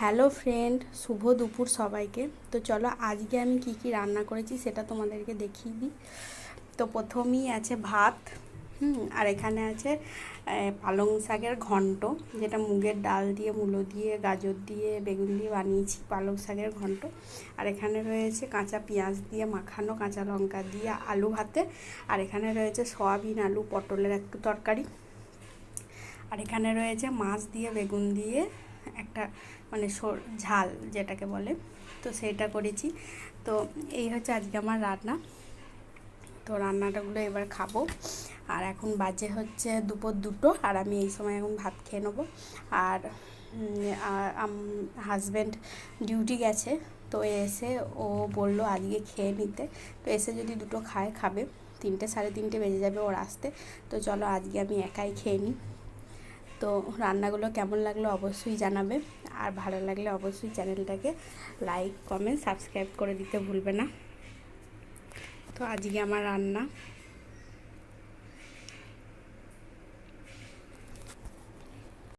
Hello friend, শুভ দুপুর সবাইকে। তো চলো আজকে আমি কি কি রান্না করেছি সেটা তোমাদেরকে দেখিয়ে দিই। তো প্রথমেই আছে ভাত, আর এখানে আছে পালং শাকের ঘন্ট, যেটা মুগের ডাল দিয়ে, মূলো দিয়ে, গাজর দিয়ে, বেগুন দিয়ে বানিয়েছি পালং শাকের ঘন্ট। আর এখানে রয়েছে কাঁচা পেঁয়াজ দিয়ে মাখানো, কাঁচা লঙ্কা দিয়ে আলু ভাতে। আর এখানে রয়েছে সয়াবিন আলু পটলের একটা তরকারি। আর এখানে রয়েছে মাছ দিয়ে বেগুন দিয়ে একটা মানে ঝাল যেটাকে বলে, তো সেটা করেছি। তো এই হচ্ছে আজকে আমার রান্না। তো রান্নাটাগুলো এবার খাবো। আর এখন বাজে হচ্ছে দুপুর 2টো, আর আমি এই সময় এখন ভাত খেয়ে নেবো। আর হাজব্যান্ড ডিউটি গেছে, তো এসে ও বললো আজকে খেয়ে নিতে। তো এসে যদি দুটো খাবে, 3টে সাড়ে 3টে বেজে যাবে ওর আসতে। তো চলো আজকে আমি একাই খেয়ে নিই। তো রান্নাগুলো কেমন লাগলো অবশ্যই জানাবে, আর ভালো লাগলে অবশ্যই চ্যানেলটাকে লাইক কমেন্ট সাবস্ক্রাইব করে দিতে ভুলবে না। তো আজকে আমার রান্না।